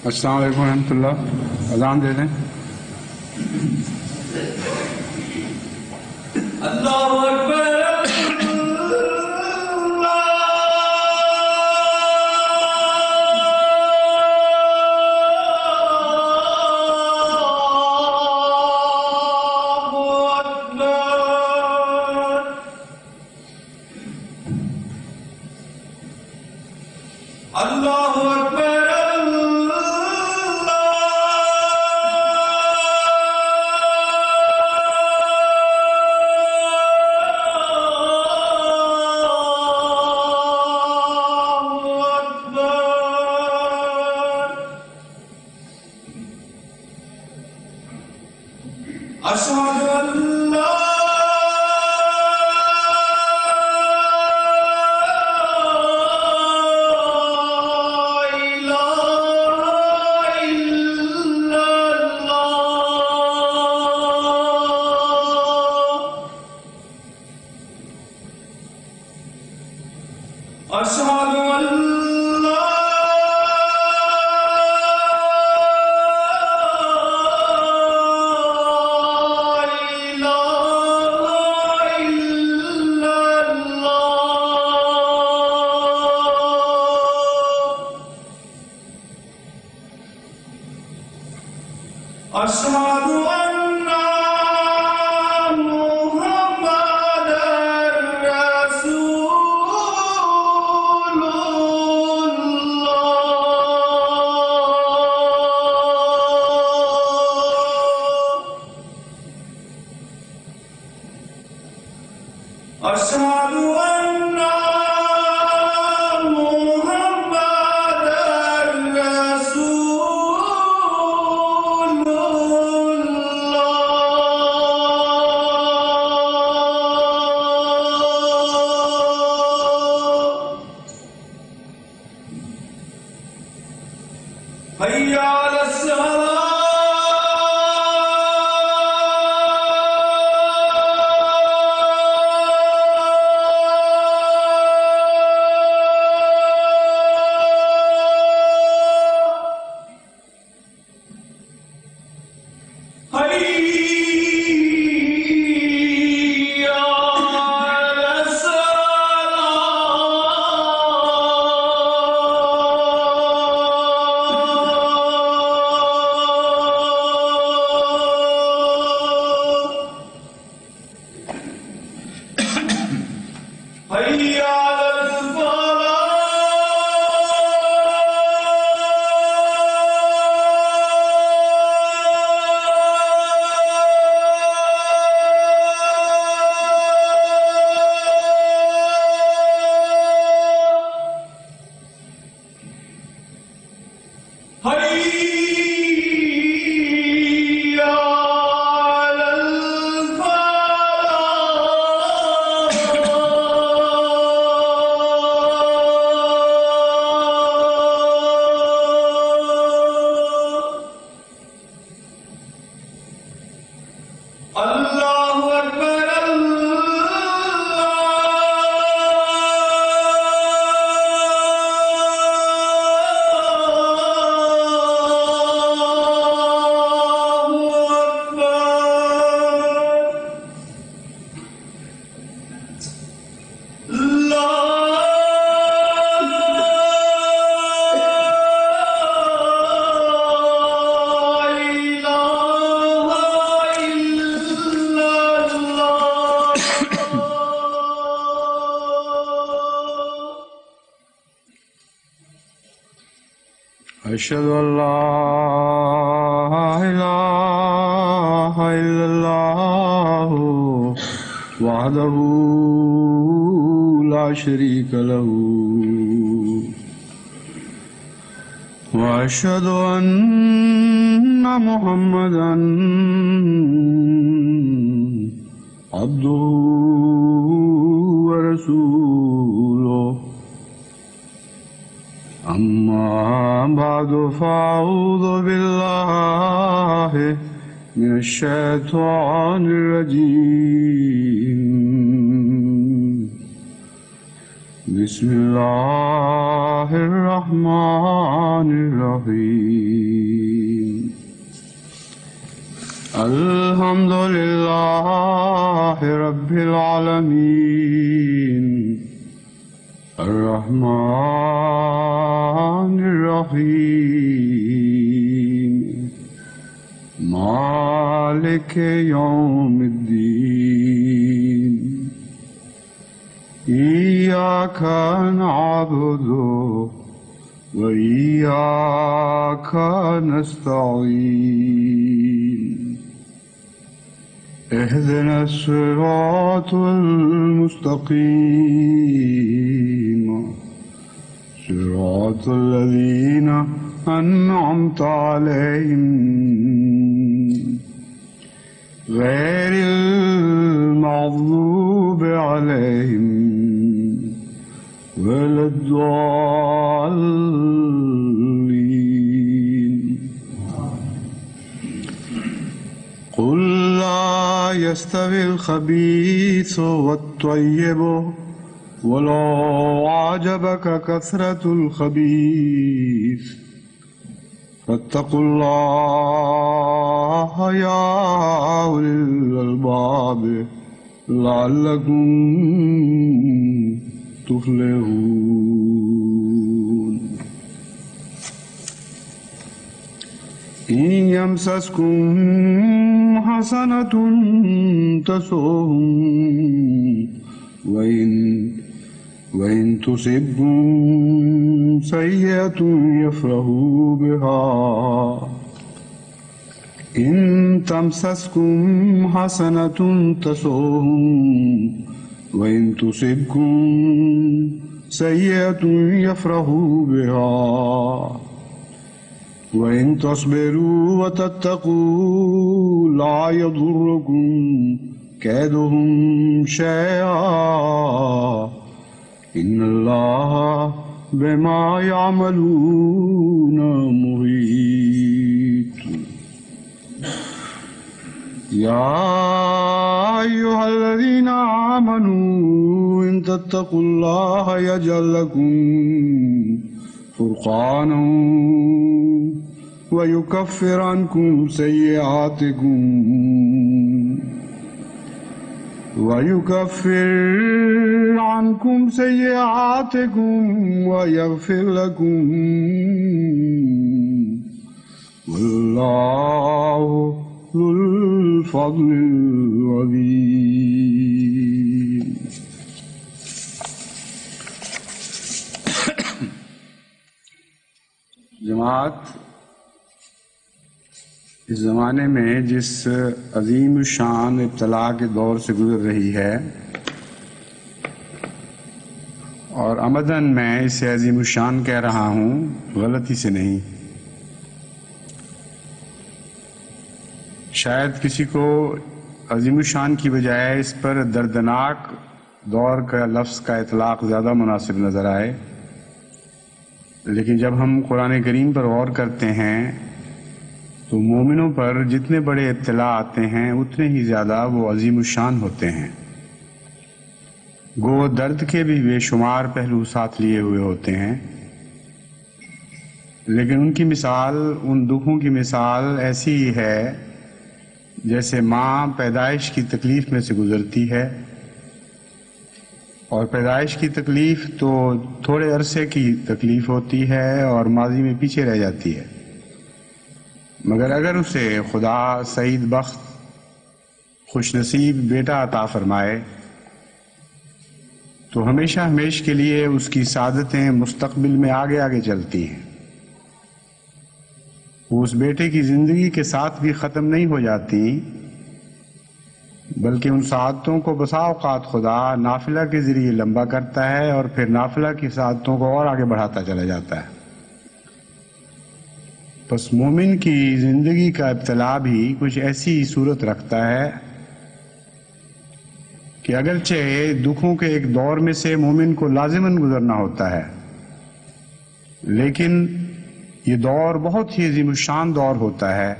السلام علیکم ورحمۃ اللہ. اذان دے دیں. اللہ اکبر. أشهد أن لا إله إلا الله وحده لا شريك له وأشهد أن محمدا عبده ورسوله أما بعد فأعوذ بالله من الشيطان الرجيم. بسم الله الرحمن الرحيم. الحمد لله رب العالمين. الرحمن الرحيم. مالك يوم الدين. إياك نعبد وإياك نستعين. اهدنا الصراط المستقيم صراط الذين أنعمت عليهم غير المغضوب عليهم ولا الضالين. قل لا يستوي الخبيث والطيب ولو أعجبك كثرة الخبيث فاتقوا الله يا أولي الألباب لعلكم تفلحون. إن يمسسكم حسنة تسؤهم وإن تصبكم سيئة يفرحوا بها. إن تمسسكم حسنة تسؤهم وإن تصبكم سيئة يفرحوا بها. وإن تصبروا وتتقوا لا يضركم كيدهم شيئا إن الله بما يعملون محيط. يا أيها الذين آمنوا إن تتقوا الله يجعل لكم فرقانا ويكفر عنكم سيئاتكم ويغفر لكم والله ذو الفضل العظيم. جماعت اس زمانے میں جس عظیم الشان ابتلا کے دور سے گزر رہی ہے اور عمدن میں اسے عظیم الشان کہہ رہا ہوں، غلطی سے نہیں. شاید کسی کو عظیم الشان کی بجائے اس پر دردناک دور کا لفظ کا اطلاق زیادہ مناسب نظر آئے، لیکن جب ہم قرآن کریم پر غور کرتے ہیں تو مومنوں پر جتنے بڑے ابتلا آتے ہیں اتنے ہی زیادہ وہ عظیم الشان ہوتے ہیں. گو درد کے بھی بے شمار پہلو ساتھ لیے ہوئے ہوتے ہیں، لیکن ان کی مثال، ان دکھوں کی مثال ایسی ہی ہے جیسے ماں پیدائش کی تکلیف میں سے گزرتی ہے، اور پیدائش کی تکلیف تو تھوڑے عرصے کی تکلیف ہوتی ہے اور ماضی میں پیچھے رہ جاتی ہے، مگر اگر اسے خدا سعید بخت خوش نصیب بیٹا عطا فرمائے تو ہمیشہ ہمیش کے لیے اس کی سعادتیں مستقبل میں آگے آگے چلتی ہیں. وہ اس بیٹے کی زندگی کے ساتھ بھی ختم نہیں ہو جاتی، بلکہ ان سعادتوں کو بسا اوقات خدا نافلہ کے ذریعے لمبا کرتا ہے اور پھر نافلہ کی سعادتوں کو اور آگے بڑھاتا چلا جاتا ہے. پس مومن کی زندگی کا ابتلا بھی کچھ ایسی صورت رکھتا ہے کہ اگرچہ دکھوں کے ایک دور میں سے مومن کو لازماً گزرنا ہوتا ہے، لیکن یہ دور بہت ہی عظیم الشان دور ہوتا ہے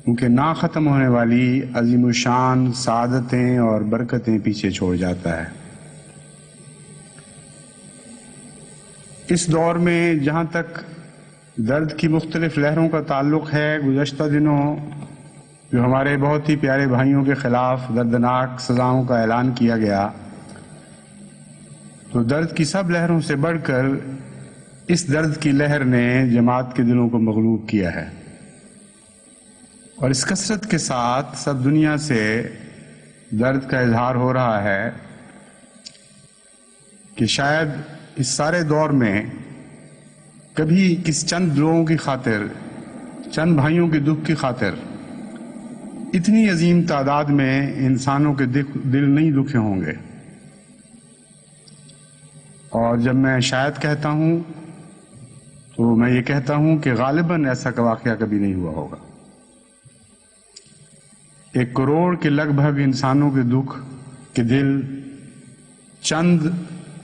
کیونکہ نہ ختم ہونے والی عظیم الشان سعادتیں اور برکتیں پیچھے چھوڑ جاتا ہے۔ اس دور میں جہاں تک درد کی مختلف لہروں کا تعلق ہے، گزشتہ دنوں جو ہمارے بہت ہی پیارے بھائیوں کے خلاف دردناک سزاؤں کا اعلان کیا گیا، تو درد کی سب لہروں سے بڑھ کر اس درد کی لہر نے جماعت کے دلوں کو مغلوب کیا ہے، اور اس کثرت کے ساتھ سب دنیا سے درد کا اظہار ہو رہا ہے کہ شاید اس سارے دور میں کبھی کس چند لوگوں کی خاطر، چند بھائیوں کے دکھ کی خاطر اتنی عظیم تعداد میں انسانوں کے دل نہیں دکھے ہوں گے۔ اور جب میں شاید کہتا ہوں تو میں یہ کہتا ہوں کہ غالباً ایسا کا واقعہ کبھی نہیں ہوا ہوگا۔ 1 کروڑ کے لگ بھگ انسانوں کے دکھ کے دل چند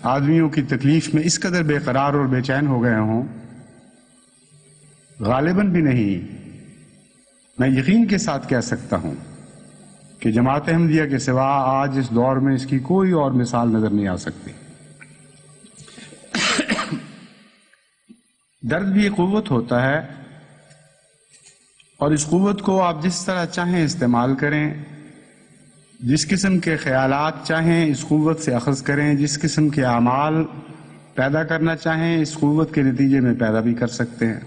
آدمیوں کی تکلیف میں اس قدر بے قرار اور بے چین ہو گئے ہوں، غالباً بھی نہیں، میں یقین کے ساتھ کہہ سکتا ہوں کہ جماعت احمدیہ کے سوا آج اس دور میں اس کی کوئی اور مثال نظر نہیں آ سکتی۔ درد بھی ایک قوت ہوتا ہے، اور اس قوت کو آپ جس طرح چاہیں استعمال کریں، جس قسم کے خیالات چاہیں اس قوت سے اخذ کریں، جس قسم کے اعمال پیدا کرنا چاہیں اس قوت کے نتیجے میں پیدا بھی کر سکتے ہیں۔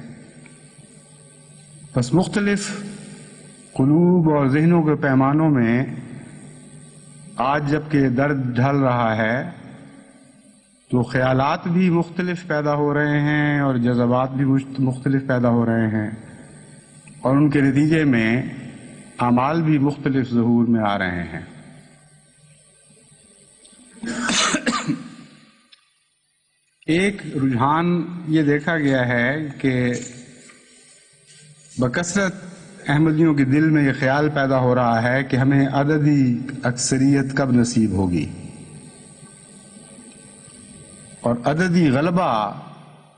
بس مختلف قلوب اور ذہنوں کے پیمانوں میں آج جب کہ درد ڈھل رہا ہے تو خیالات بھی مختلف پیدا ہو رہے ہیں اور جذبات بھی مختلف پیدا ہو رہے ہیں، اور ان کے نتیجے میں اعمال بھی مختلف ظہور میں آ رہے ہیں۔ ایک رجحان یہ دیکھا گیا ہے کہ بکثرت احمدیوں کے دل میں یہ خیال پیدا ہو رہا ہے کہ ہمیں عددی اکثریت کب نصیب ہوگی اور عددی غلبہ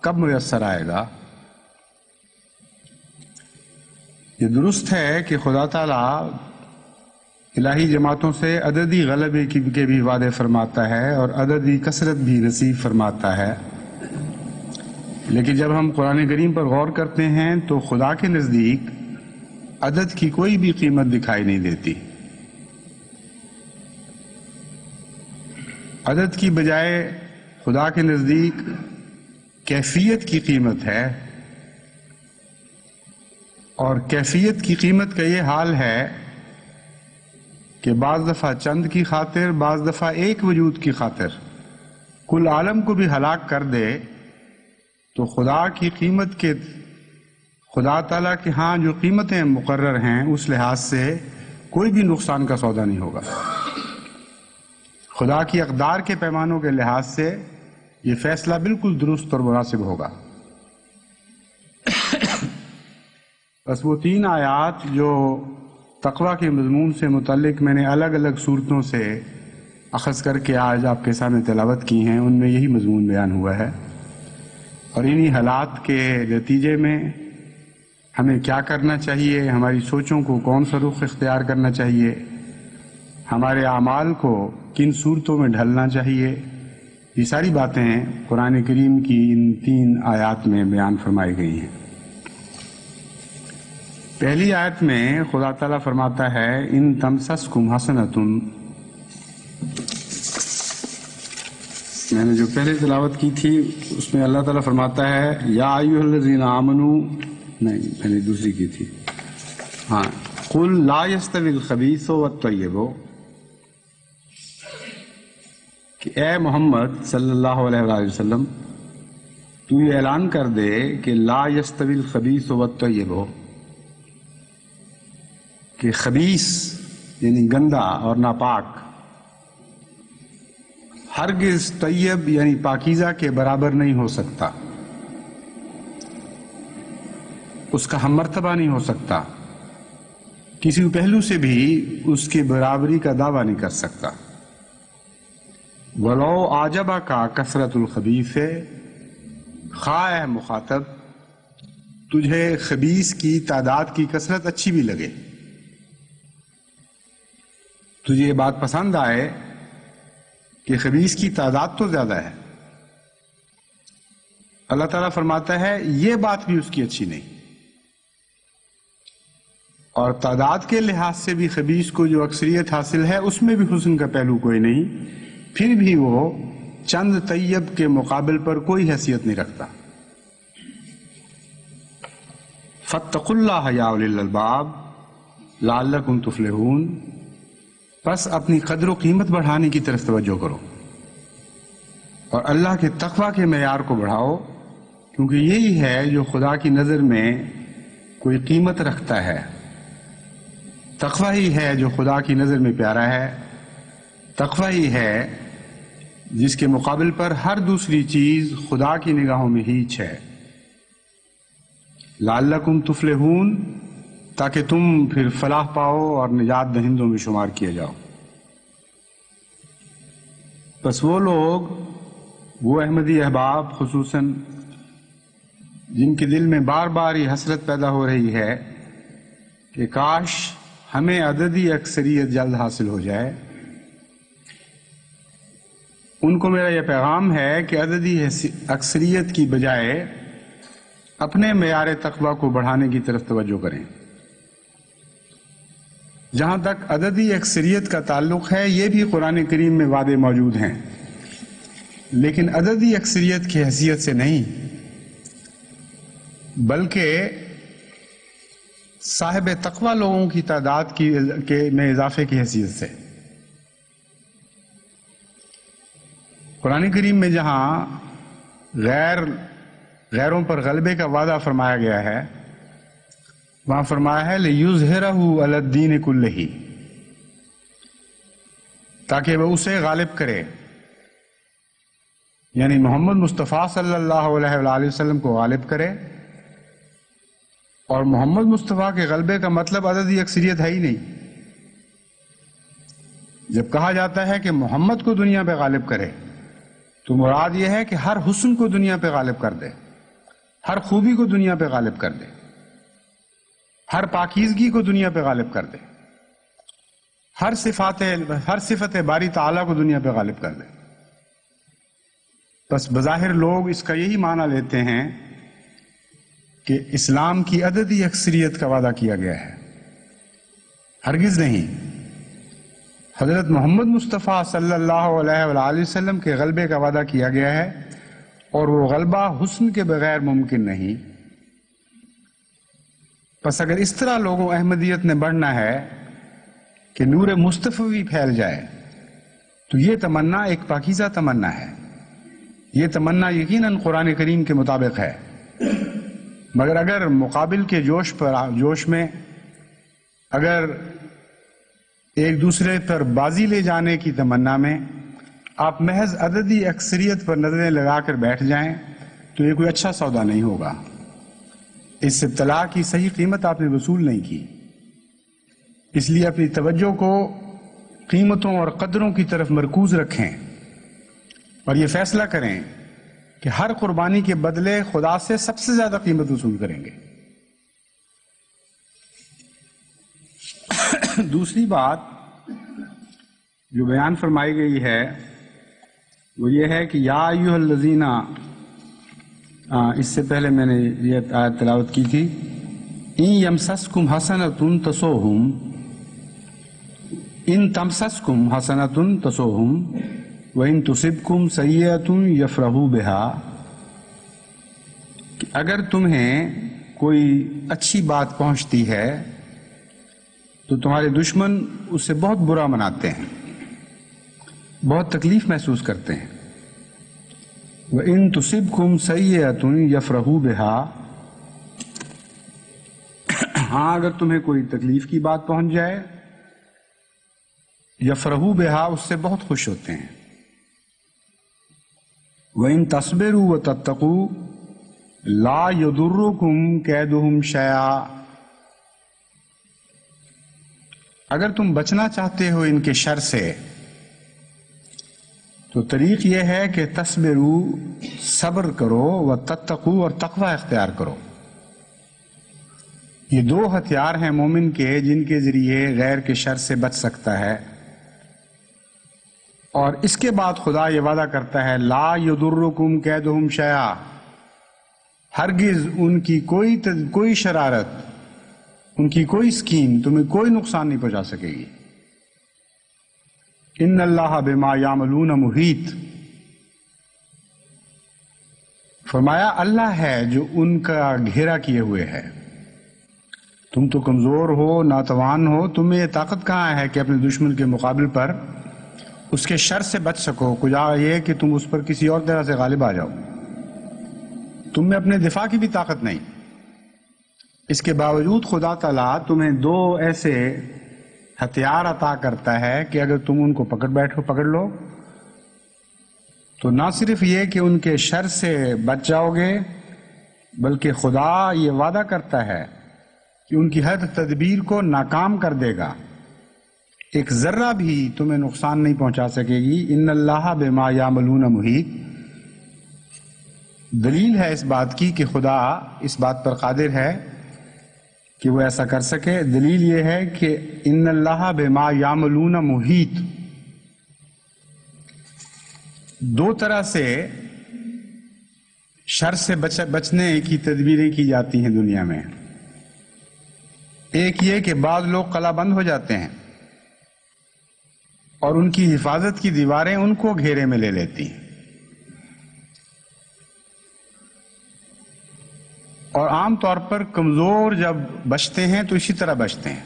کب میسر آئے گا۔ یہ درست ہے کہ خدا تعالیٰ الہی جماعتوں سے عددی غلبے کے بھی وعدے فرماتا ہے اور عددی کثرت بھی نصیب فرماتا ہے، لیکن جب ہم قرآن کریم پر غور کرتے ہیں تو خدا کے نزدیک عدد کی کوئی بھی قیمت دکھائی نہیں دیتی۔ عدد کی بجائے خدا کے نزدیک کیفیت کی قیمت ہے، اور کیفیت کی قیمت کا یہ حال ہے کہ بعض دفعہ چند کی خاطر، بعض دفعہ ایک وجود کی خاطر کل عالم کو بھی ہلاک کر دے تو خدا کی قیمت کے، خدا تعالیٰ کے ہاں جو قیمتیں مقرر ہیں اس لحاظ سے کوئی بھی نقصان کا سودا نہیں ہوگا۔ خدا کی اقدار کے پیمانوں کے لحاظ سے یہ فیصلہ بالکل درست اور مناسب ہوگا۔ بس وہ 3 آیات جو تقویٰ کے مضمون سے متعلق میں نے الگ الگ صورتوں سے اخذ کر کے آج آپ کے سامنے تلاوت کی ہیں، ان میں یہی مضمون بیان ہوا ہے، اور انہی حالات کے نتیجے میں ہمیں کیا کرنا چاہیے، ہماری سوچوں کو کون سا رخ اختیار کرنا چاہیے، ہمارے اعمال کو کن صورتوں میں ڈھلنا چاہیے، یہ ساری باتیں قرآن کریم کی ان 3 آیات میں بیان فرمائی گئی ہیں۔ پہلی آیت میں خدا تعالیٰ فرماتا ہے ان تمسسکم حسنۃ، میں نے جو پہلے تلاوت کی تھی اس میں اللہ تعالیٰ فرماتا ہے یا ایھا الذین آمنوا، نہیں میں نے دوسری کی تھی، ہاں قل لا یستوی الخبیث والطیب، کہ اے محمد صلی اللہ علیہ وآلہ وسلم تو یہ اعلان کر دے کہ لا یستوی الخبیث والطیب، کہ خبیث یعنی گندا اور ناپاک ہرگز طیب یعنی پاکیزہ کے برابر نہیں ہو سکتا، اس کا ہم مرتبہ نہیں ہو سکتا، کسی پہلو سے بھی اس کی برابری کا دعویٰ نہیں کر سکتا۔ وَلَوْ أَعْجَبَكَ كَثْرَةُ الْخَبِيثِ، خواہ اے مخاطب تجھے خبیث کی تعداد کی کثرت اچھی بھی لگے، تجھے یہ بات پسند آئے کہ خبیث کی تعداد تو زیادہ ہے، اللہ تعالیٰ فرماتا ہے یہ بات بھی اس کی اچھی نہیں، اور تعداد کے لحاظ سے بھی خبیث کو جو اکثریت حاصل ہے اس میں بھی حسن کا پہلو کوئی نہیں، پھر بھی وہ چند طیب کے مقابل پر کوئی حیثیت نہیں رکھتا۔ فاتقوا اللہ یا اولی الالباب لعلکم تفلحون، بس اپنی قدر و قیمت بڑھانے کی طرف توجہ کرو اور اللہ کے تقوی کے معیار کو بڑھاؤ، کیونکہ یہی ہے جو خدا کی نظر میں کوئی قیمت رکھتا ہے۔ تقوی ہی ہے جو خدا کی نظر میں پیارا ہے، تقوی ہی ہے جس کے مقابل پر ہر دوسری چیز خدا کی نگاہوں میں ہیچ ہے۔ لعلکم تفلحون، تاکہ تم پھر فلاح پاؤ اور نجات دہندوں میں شمار کیے جاؤ۔ بس وہ لوگ، وہ احمدی احباب خصوصاً جن کے دل میں بار بار یہ حسرت پیدا ہو رہی ہے کہ کاش ہمیں عددی اکثریت جلد حاصل ہو جائے، ان کو میرا یہ پیغام ہے کہ عددی اکثریت کی بجائے اپنے معیار تقوی کو بڑھانے کی طرف توجہ کریں۔ جہاں تک عددی اکثریت کا تعلق ہے، یہ بھی قرآن کریم میں وعدے موجود ہیں، لیکن عددی اکثریت کی حیثیت سے نہیں، بلکہ صاحب تقوی لوگوں کی تعداد میں اضافے کی حیثیت سے۔ قرآن کریم میں جہاں غیروں پر غلبے کا وعدہ فرمایا گیا ہے، وہاں فرمایا ہے لِيُظْهِرَهُ عَلَى الدِّينِ كُلِّهِ، تاکہ وہ اسے غالب کرے، یعنی محمد مصطفیٰ صلی اللہ علیہ وآلہ وسلم کو غالب کرے۔ اور محمد مصطفیٰ کے غلبے کا مطلب عددی اکثریت ہے ہی نہیں۔ جب کہا جاتا ہے کہ محمد کو دنیا پہ غالب کرے تو مراد یہ ہے کہ ہر حسن کو دنیا پہ غالب کر دے، ہر خوبی کو دنیا پہ غالب کر دے، ہر پاکیزگی کو دنیا پہ غالب کر دے، ہر صفت باری تعالیٰ کو دنیا پہ غالب کر دے۔ بس بظاہر لوگ اس کا یہی معنی لیتے ہیں کہ اسلام کی عددی اکثریت کا وعدہ کیا گیا ہے، ہرگز نہیں۔ حضرت محمد مصطفیٰ صلی اللہ علیہ وآلہ وسلم کے غلبے کا وعدہ کیا گیا ہے، اور وہ غلبہ حسن کے بغیر ممکن نہیں۔ بس اگر اس طرح لوگوں احمدیت نے بڑھنا ہے کہ نور مصطفی پھیل جائے، تو یہ تمنا ایک پاکیزہ تمنا ہے، یہ تمنا یقیناً قرآن کریم کے مطابق ہے، مگر اگر مقابل کے جوش میں اگر ایک دوسرے پر بازی لے جانے کی تمنا میں آپ محض عددی اکثریت پر نظریں لگا کر بیٹھ جائیں تو یہ کوئی اچھا سودا نہیں ہوگا۔ اس ابتلاء کی صحیح قیمت آپ نے وصول نہیں کی، اس لیے اپنی توجہ کو قیمتوں اور قدروں کی طرف مرکوز رکھیں اور یہ فیصلہ کریں کہ ہر قربانی کے بدلے خدا سے سب سے زیادہ قیمت وصول کریں گے۔ دوسری بات جو بیان فرمائی گئی ہے وہ یہ ہے کہ یا ایھا الذین، اس سے پہلے میں نے یہ آیت تلاوت کی تھی، ان یمسسکم حسنۃ تسؤہم، ان تمسسکم حسنۃ تسؤہم وَإِن تُصِبْكُمْ سَيِّئَةٌ يَفْرَحُوا بِهَا، کہ اگر تمہیں کوئی اچھی بات پہنچتی ہے تو تمہارے دشمن اسے بہت برا مناتے ہیں، بہت تکلیف محسوس کرتے ہیں۔ وَإِن تُصِبْكُمْ سَيِّئَةٌ يَفْرَحُوا بِهَا، ہاں اگر تمہیں کوئی تکلیف کی بات پہنچ جائے، یفرحوا بہا، اس سے بہت خوش ہوتے ہیں۔ وَإِن تَصْبِرُوا وَتَتَّقُوا لَا يَضُرُّكُمْ كَيْدُهُمْ شَيْئًا، اگر تم بچنا چاہتے ہو ان کے شر سے تو طریق یہ ہے کہ تصبروا، صبر کرو، وتتقوا، اور تقوی اختیار کرو۔ یہ دو ہتھیار ہیں مومن کے جن کے ذریعے غیر کے شر سے بچ سکتا ہے. اور اس کے بعد خدا یہ وعدہ کرتا ہے لا یضرکم کیدہم شیئا، ہرگز ان کی کوئی شرارت، ان کی کوئی اسکیم تمہیں کوئی نقصان نہیں پہنچا سکے گی. ان اللہ بما یعملون محیط، فرمایا اللہ ہے جو ان کا گھیرا کیے ہوئے ہے. تم تو کمزور ہو، ناتوان ہو، تمہیں یہ طاقت کہاں ہے کہ اپنے دشمن کے مقابل پر اس کے شر سے بچ سکو. کجا یہ کہ تم اس پر کسی اور طرح سے غالب آ جاؤ. تم میں اپنے دفاع کی بھی طاقت نہیں. اس کے باوجود خدا تعالیٰ تمہیں دو ایسے ہتھیار عطا کرتا ہے کہ اگر تم ان کو پکڑ لو تو نہ صرف یہ کہ ان کے شر سے بچ جاؤ گے، بلکہ خدا یہ وعدہ کرتا ہے کہ ان کی ہر تدبیر کو ناکام کر دے گا. ایک ذرہ بھی تمہیں نقصان نہیں پہنچا سکے گی. ان اللہ بما یعملون محیط، دلیل ہے اس بات کی کہ خدا اس بات پر قادر ہے کہ وہ ایسا کر سکے. دلیل یہ ہے کہ ان اللہ بما یعملون محیط، دو طرح سے شر سے بچنے کی تدبیریں کی جاتی ہیں دنیا میں. ایک یہ کہ بعض لوگ قلعہ بند ہو جاتے ہیں اور ان کی حفاظت کی دیواریں ان کو گھیرے میں لے لیتی ہیں. اور عام طور پر کمزور جب بچتے ہیں تو اسی طرح بچتے ہیں.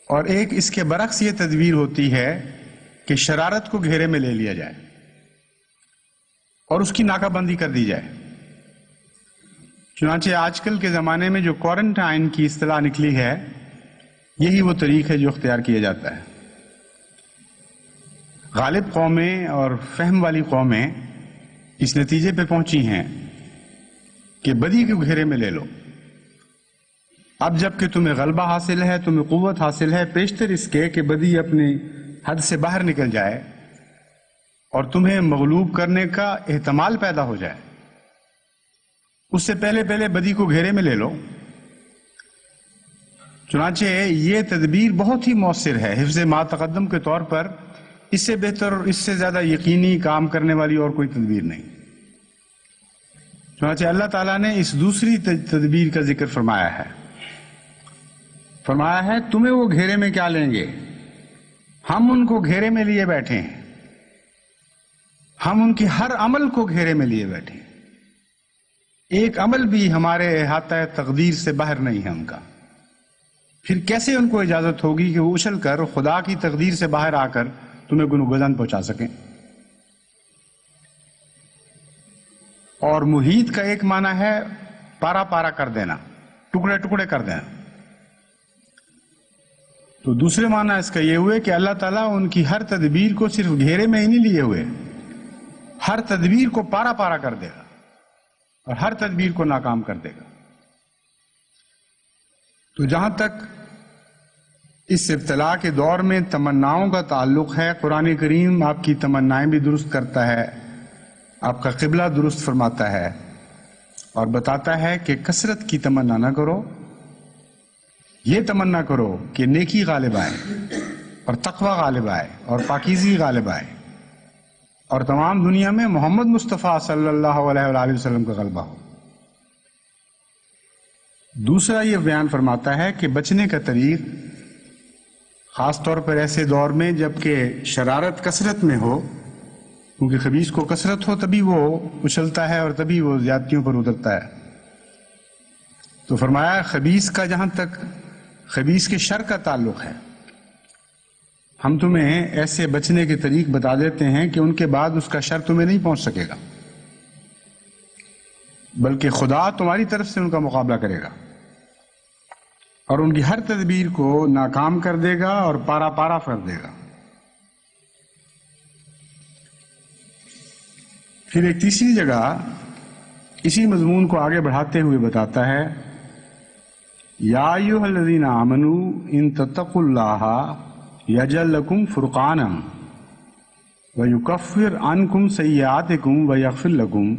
اور ایک اس کے برعکس یہ تدبیر ہوتی ہے کہ شرارت کو گھیرے میں لے لیا جائے اور اس کی ناکہ بندی کر دی جائے. چنانچہ آج کل کے زمانے میں جو کوارنٹائن کی اصطلاح نکلی ہے، یہی وہ طریق ہے جو اختیار کیا جاتا ہے. غالب قومیں اور فہم والی قومیں اس نتیجے پہ پہنچی ہیں کہ بدی کے گھیرے میں لے لو. اب جب کہ تمہیں غلبہ حاصل ہے، تمہیں قوت حاصل ہے، پیشتر اس کے کہ بدی اپنی حد سے باہر نکل جائے اور تمہیں مغلوب کرنے کا احتمال پیدا ہو جائے. اس سے پہلے بدی کو گھیرے میں لے لو. چنانچہ یہ تدبیر بہت ہی مؤثر ہے حفظ ما تقدم کے طور پر. اس سے بہتر اور اس سے زیادہ یقینی کام کرنے والی اور کوئی تدبیر نہیں. چنانچہ اللہ تعالیٰ نے اس دوسری تدبیر کا ذکر فرمایا ہے تمہیں وہ گھیرے میں کیا لیں گے، ہم ان کو گھیرے میں لیے بیٹھے ہیں، ہم ان کی ہر عمل کو گھیرے میں لیے بیٹھے ہیں. ایک عمل بھی ہمارے احاطہ تقدیر سے باہر نہیں ہے ان کا. پھر کیسے ان کو اجازت ہوگی کہ وہ اچھل کر خدا کی تقدیر سے باہر آ کر تمہیں گناہ پہنچا سکیں. اور محیط کا ایک معنی ہے پارا پارا کر دینا، ٹکڑے ٹکڑے کر دینا. تو دوسرے معنی اس کا یہ ہوئے کہ اللہ تعالیٰ ان کی ہر تدبیر کو صرف گھیرے میں ہی نہیں لیے ہوئے، ہر تدبیر کو پارا پارا کر دے گا اور ہر تدبیر کو ناکام کر دے گا. تو جہاں تک اس ابتلا کے دور میں تمناؤں کا تعلق ہے، قرآن کریم آپ کی تمنائیں بھی درست کرتا ہے، آپ کا قبلہ درست فرماتا ہے اور بتاتا ہے کہ کثرت کی تمنا نہ کرو. یہ تمنا کرو کہ نیکی غالب آئے اور تقوی غالب آئے اور پاکیزی غالب آئے اور تمام دنیا میں محمد مصطفیٰ صلی اللہ علیہ وآلہ وسلم کا غلبہ ہو. دوسرا یہ بیان فرماتا ہے کہ بچنے کا طریق، خاص طور پر ایسے دور میں جب کہ شرارت کثرت میں ہو، کیونکہ خبیث کو کثرت ہو تبھی وہ اچھلتا ہے اور تبھی وہ زیادتیوں پر اترتا ہے. تو فرمایا خبیث کا جہاں تک خبیث کے شر کا تعلق ہے، ہم تمہیں ایسے بچنے کے طریق بتا دیتے ہیں کہ ان کے بعد اس کا شر تمہیں نہیں پہنچ سکے گا، بلکہ خدا تمہاری طرف سے ان کا مقابلہ کرے گا اور ان کی ہر تدبیر کو ناکام کر دے گا اور پارا پارا کر دے گا. پھر ایک تیسری جگہ اسی مضمون کو آگے بڑھاتے ہوئے بتاتا ہے یا ایھا الذین آمنوا ان تتقوا اللہ یجعل لکم فرقانا ویکفر عنکم سیئاتکم ویغفر لکم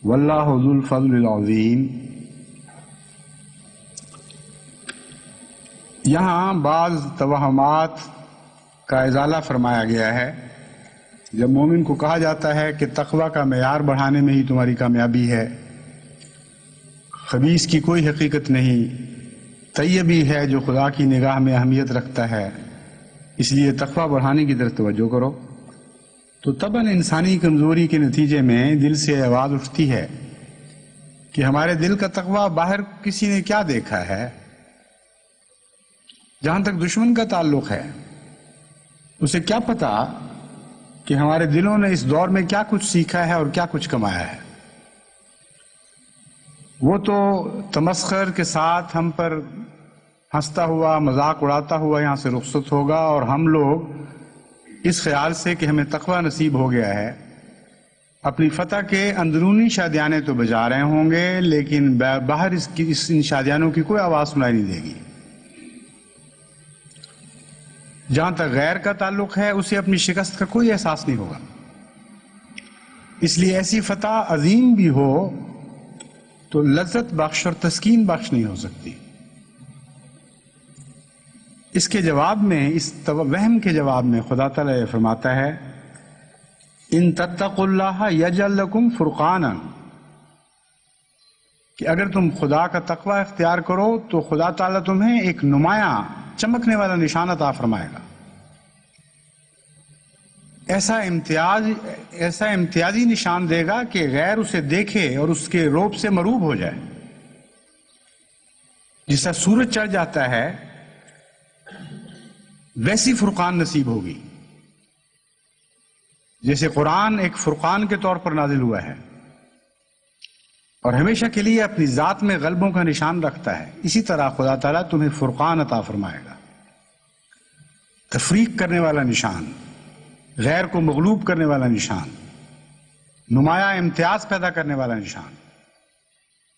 واللہ ذو الفضل العظیم. یہاں بعض توہمات کا ازالہ فرمایا گیا ہے. جب مومن کو کہا جاتا ہے کہ تقوی کا معیار بڑھانے میں ہی تمہاری کامیابی ہے، خبیث کی کوئی حقیقت نہیں، طیب ہی ہے جو خدا کی نگاہ میں اہمیت رکھتا ہے، اس لیے تقوی بڑھانے کی طرف توجہ کرو، تو طبعاً انسانی کمزوری کے نتیجے میں دل سے آواز اٹھتی ہے کہ ہمارے دل کا تقوی باہر کسی نے کیا دیکھا ہے. جہاں تک دشمن کا تعلق ہے، اسے کیا پتا کہ ہمارے دلوں نے اس دور میں کیا کچھ سیکھا ہے اور کیا کچھ کمایا ہے. وہ تو تمسخر کے ساتھ ہم پر ہنستا ہوا، مذاق اڑاتا ہوا یہاں سے رخصت ہوگا، اور ہم لوگ اس خیال سے کہ ہمیں تقوی نصیب ہو گیا ہے اپنی فتح کے اندرونی شادیانے تو بجا رہے ہوں گے، لیکن باہر ان شادیانوں کی کوئی آواز سنائی نہیں دے گی. جہاں تک غیر کا تعلق ہے، اسے اپنی شکست کا کوئی احساس نہیں ہوگا. اس لیے ایسی فتح عظیم بھی ہو تو لذت بخش اور تسکین بخش نہیں ہو سکتی. اس کے جواب میں، اس وہم کے جواب میں خدا تعالیٰ یہ فرماتا ہے ان تتقوا اللہ یجعل لکم فرقانا، کہ اگر تم خدا کا تقوی اختیار کرو تو خدا تعالیٰ تمہیں ایک نمایاں چمکنے والا نشان عطا فرمائے گا. ایسا امتیازی نشان دے گا کہ غیر اسے دیکھے اور اس کے روب سے مروب ہو جائے. جس طرح سورج چڑھ جاتا ہے ویسی فرقان نصیب ہوگی، جیسے قرآن ایک فرقان کے طور پر نازل ہوا ہے اور ہمیشہ کے لیے اپنی ذات میں غلبوں کا نشان رکھتا ہے، اسی طرح خدا تعالیٰ تمہیں فرقان عطا فرمائے گا، تفریق کرنے والا نشان، غیر کو مغلوب کرنے والا نشان، نمایاں امتیاز پیدا کرنے والا نشان.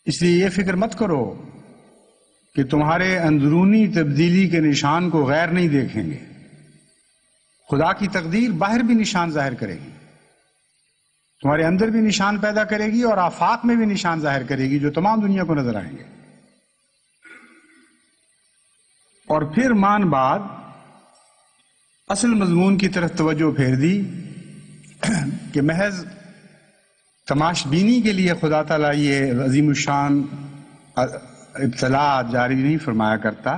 اس لیے یہ فکر مت کرو کہ تمہارے اندرونی تبدیلی کے نشان کو غیر نہیں دیکھیں گے. خدا کی تقدیر باہر بھی نشان ظاہر کرے گی، تمہارے اندر بھی نشان پیدا کرے گی اور آفاق میں بھی نشان ظاہر کرے گی جو تمام دنیا کو نظر آئیں گے. اور پھر مان بعد اصل مضمون کی طرف توجہ پھیر دی کہ محض تماش بینی کے لیے خدا تعالیٰ یہ عظیم الشان ابتلا جاری نہیں فرمایا کرتا.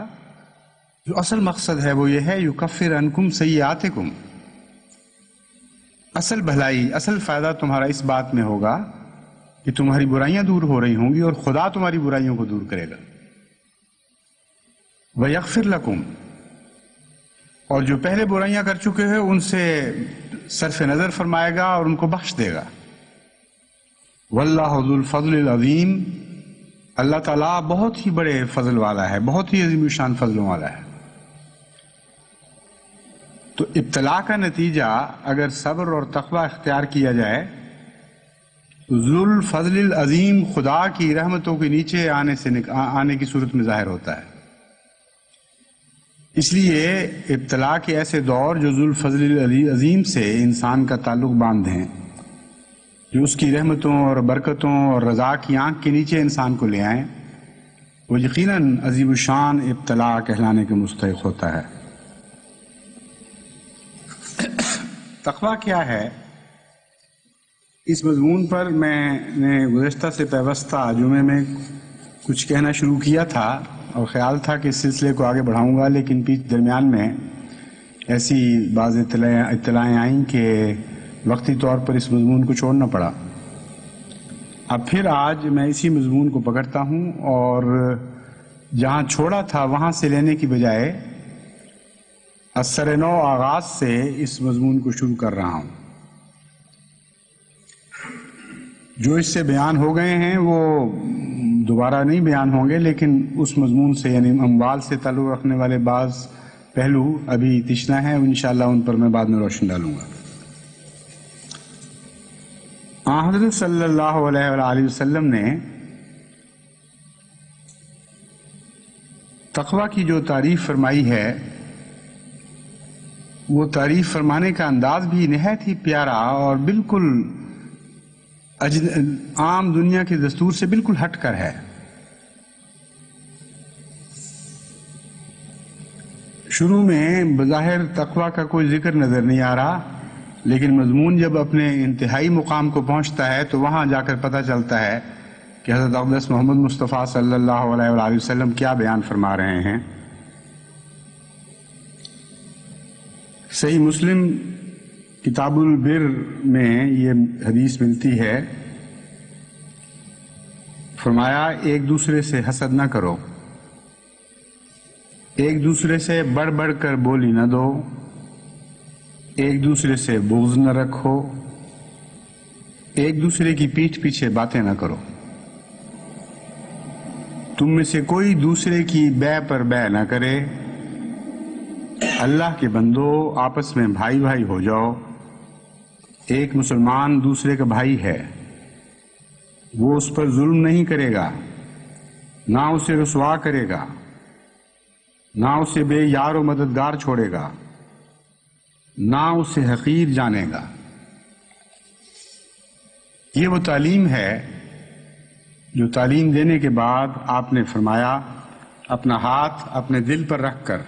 جو اصل مقصد ہے وہ یہ ہے یکفر عنکم سیئاتکم، اصل بھلائی، اصل فائدہ تمہارا اس بات میں ہوگا کہ تمہاری برائیاں دور ہو رہی ہوں گی اور خدا تمہاری برائیوں کو دور کرے گا. وَيَغْفِرْ لَكُمْ، اور جو پہلے برائیاں کر چکے ہیں ان سے صرف نظر فرمائے گا اور ان کو بخش دے گا. وَاللَّهُ ذُو الْفَضْلِ الْعَظِيمِ، اللہ تعالیٰ بہت ہی بڑے فضل والا ہے، بہت ہی عظیم الشان فضلوں والا ہے. تو ابتلا کا نتیجہ اگر صبر اور تقوی اختیار کیا جائے تو ذو الفضل العظیم خدا کی رحمتوں کے نیچے آنے کی صورت میں ظاہر ہوتا ہے. اس لیے ابتلا کے ایسے دور جو ذو الفضل العظیم سے انسان کا تعلق باندھیں، جو اس کی رحمتوں اور برکتوں اور رضا کی آنکھ کے نیچے انسان کو لے آئیں، وہ یقیناً عظیم الشان ابتلا کہلانے کے مستحق ہوتا ہے. تقوی کیا ہے، اس مضمون پر میں نے گزشتہ سے پیوستہ جمعے میں کچھ کہنا شروع کیا تھا اور خیال تھا کہ اس سلسلے کو آگے بڑھاؤں گا، لیکن درمیان میں ایسی بعض اطلاعیں آئیں کہ وقتی طور پر اس مضمون کو چھوڑنا پڑا. اب پھر آج میں اسی مضمون کو پکڑتا ہوں اور جہاں چھوڑا تھا وہاں سے لینے کی بجائے اثر نو آغاز سے اس مضمون کو شروع کر رہا ہوں. جو اس سے بیان ہو گئے ہیں وہ دوبارہ نہیں بیان ہوں گے، لیکن اس مضمون سے یعنی اموال سے تعلق رکھنے والے بعض پہلو ابھی تشنا ہیں، انشاءاللہ ان پر میں بعد میں روشن ڈالوں گا. حضرت صلی اللہ علیہ وآلہ وسلم نے تقوی کی جو تعریف فرمائی ہے، وہ تعریف فرمانے کا انداز بھی نہایت ہی پیارا اور بالکل عام دنیا کے دستور سے بالکل ہٹ کر ہے. شروع میں بظاہر تقوی کا کوئی ذکر نظر نہیں آ رہا، لیکن مضمون جب اپنے انتہائی مقام کو پہنچتا ہے تو وہاں جا کر پتہ چلتا ہے کہ حضرت اقدس محمد مصطفیٰ صلی اللہ علیہ وآلہ وسلم کیا بیان فرما رہے ہیں۔ صحیح مسلم کتاب البر میں یہ حدیث ملتی ہے، فرمایا ایک دوسرے سے حسد نہ کرو، ایک دوسرے سے بڑھ بڑھ کر بولی نہ دو، ایک دوسرے سے بغض نہ رکھو، ایک دوسرے کی پیٹھ پیچھے باتیں نہ کرو، تم میں سے کوئی دوسرے کی بے پر بے نہ کرے، اللہ کے بندو آپس میں بھائی بھائی ہو جاؤ، ایک مسلمان دوسرے کا بھائی ہے، وہ اس پر ظلم نہیں کرے گا، نہ اسے رسوا کرے گا، نہ اسے بے یار و مددگار چھوڑے گا، نہ اسے حقیر جانے گا۔ یہ وہ تعلیم ہے جو تعلیم دینے کے بعد آپ نے فرمایا، اپنا ہاتھ اپنے دل پر رکھ کر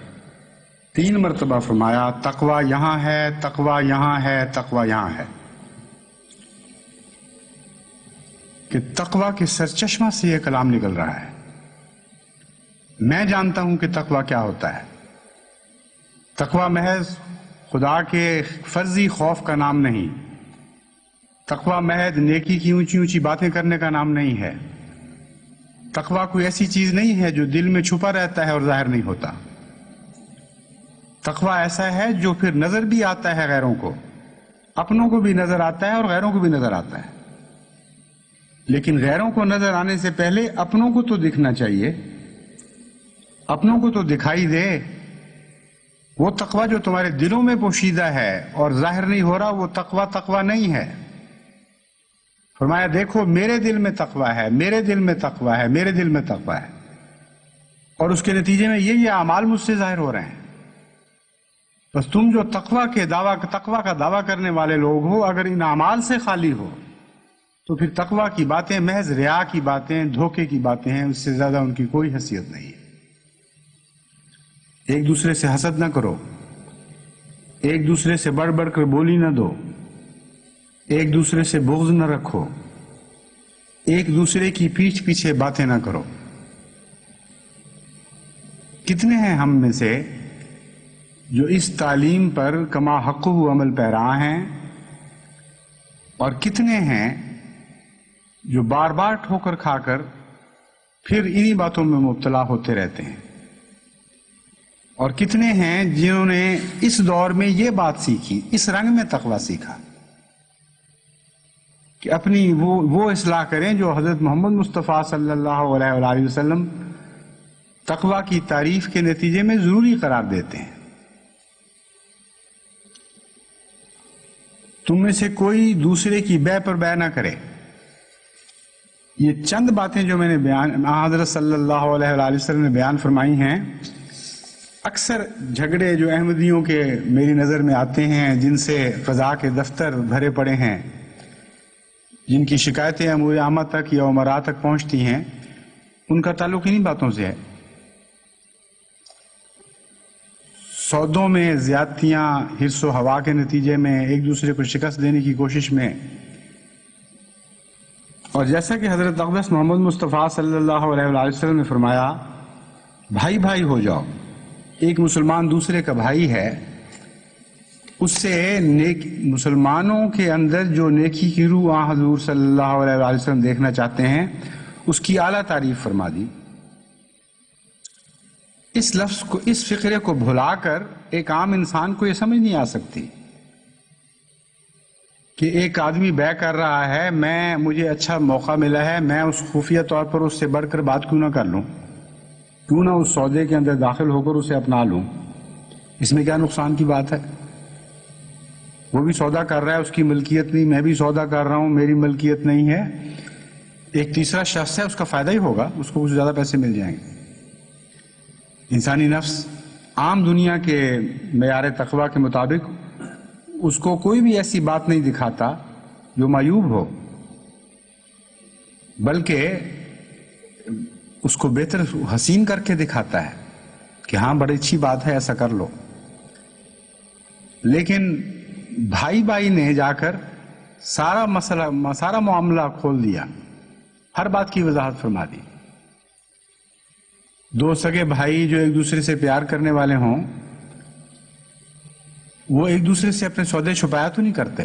3 مرتبہ فرمایا، تقوی یہاں ہے، تقوی یہاں ہے، تقوی یہاں ہے، کہ تقوی کے سرچشمہ سے یہ کلام نکل رہا ہے۔ میں جانتا ہوں کہ تقوی کیا ہوتا ہے۔ تقوی محض خدا کے فرضی خوف کا نام نہیں، تقوی محض نیکی کی اونچی اونچی باتیں کرنے کا نام نہیں ہے، تقوی کوئی ایسی چیز نہیں ہے جو دل میں چھپا رہتا ہے اور ظاہر نہیں ہوتا۔ تقوی ایسا ہے جو پھر نظر بھی آتا ہے غیروں کو، اپنوں کو بھی نظر آتا ہے اور غیروں کو بھی نظر آتا ہے، لیکن غیروں کو نظر آنے سے پہلے اپنوں کو تو دکھنا چاہیے، اپنوں کو تو دکھائی دے۔ وہ تقوی جو تمہارے دلوں میں پوشیدہ ہے اور ظاہر نہیں ہو رہا، وہ تقوی نہیں ہے۔ فرمایا دیکھو میرے دل میں تقوی ہے، میرے دل میں تقوی ہے، میرے دل میں تقوی ہے، اور اس کے نتیجے میں یہ اعمال مجھ سے ظاہر ہو رہے ہیں۔ بس تم جو تقوی کا دعویٰ کرنے والے لوگ ہو، اگر ان اعمال سے خالی ہو تو پھر تقوی کی باتیں محض ریا کی باتیں، دھوکے کی باتیں ہیں، اس سے زیادہ ان کی کوئی حیثیت نہیں ہے۔ ایک دوسرے سے حسد نہ کرو، ایک دوسرے سے بڑھ بڑھ کر بولی نہ دو، ایک دوسرے سے بغض نہ رکھو، ایک دوسرے کی پیٹھ پیچھے باتیں نہ کرو۔ کتنے ہیں ہم میں سے جو اس تعلیم پر کما حقہ عمل پیرا ہیں، اور کتنے ہیں جو بار بار ٹھوکر کھا کر پھر انہی باتوں میں مبتلا ہوتے رہتے ہیں، اور کتنے ہیں جنہوں نے اس دور میں یہ بات سیکھی، اس رنگ میں تقوی سیکھا کہ اپنی وہ اصلاح کریں جو حضرت محمد مصطفیٰ صلی اللہ علیہ وآلہ وسلم تقوی کی تعریف کے نتیجے میں ضروری قرار دیتے ہیں۔ تم میں سے کوئی دوسرے کی بے پر بے نہ کرے۔ یہ چند باتیں جو میں نے حضرت صلی اللہ علیہ وآلہ وسلم نے بیان فرمائی ہیں، اکثر جھگڑے جو احمدیوں کے میری نظر میں آتے ہیں، جن سے قضاء کے دفتر بھرے پڑے ہیں، جن کی شکایتیں امور عامہ تک یا امراء تک پہنچتی ہیں، ان کا تعلق انہی باتوں سے ہے۔ سودوں میں زیادتیاں، حرص و ہوا کے نتیجے میں ایک دوسرے کو شکست دینے کی کوشش میں، اور جیسا کہ حضرت اقدس محمد مصطفیٰ صلی اللہ علیہ وآلہ وسلم نے فرمایا، بھائی بھائی ہو جاؤ۔ ایک مسلمان دوسرے کا بھائی ہے، اس سے مسلمانوں کے اندر جو نیکی کی روح حضور صلی اللہ علیہ وآلہ وسلم دیکھنا چاہتے ہیں، اس کی اعلیٰ تعریف فرما دی۔ اس لفظ کو، اس فقرے کو بھلا کر ایک عام انسان کو یہ سمجھ نہیں آ سکتی کہ ایک آدمی بے کر رہا ہے، مجھے اچھا موقع ملا ہے، میں اس خفیہ طور پر اس سے بڑھ کر بات کیوں نہ کر لوں، کیوں نہ اس سودے کے اندر داخل ہو کر اسے اپنا لوں۔ اس میں کیا نقصان کی بات ہے؟ وہ بھی سودا کر رہا ہے، اس کی ملکیت نہیں، میں بھی سودا کر رہا ہوں، میری ملکیت نہیں ہے، ایک تیسرا شخص ہے، اس کا فائدہ ہی ہوگا، اس کو کچھ زیادہ پیسے مل جائیں گے۔ انسانی نفس عام دنیا کے معیار تقوی کے مطابق اس کو کوئی بھی ایسی بات نہیں دکھاتا جو معیوب ہو، بلکہ اس کو بہتر حسین کر کے دکھاتا ہے، کہ ہاں بڑی اچھی بات ہے ایسا کر لو، لیکن بھائی بھائی نے جا کر سارا مسئلہ سارا معاملہ کھول دیا، ہر بات کی وضاحت فرما دی۔ دو سگے بھائی جو ایک دوسرے سے پیار کرنے والے ہوں وہ ایک دوسرے سے اپنے سودے چھپایا تو نہیں کرتے،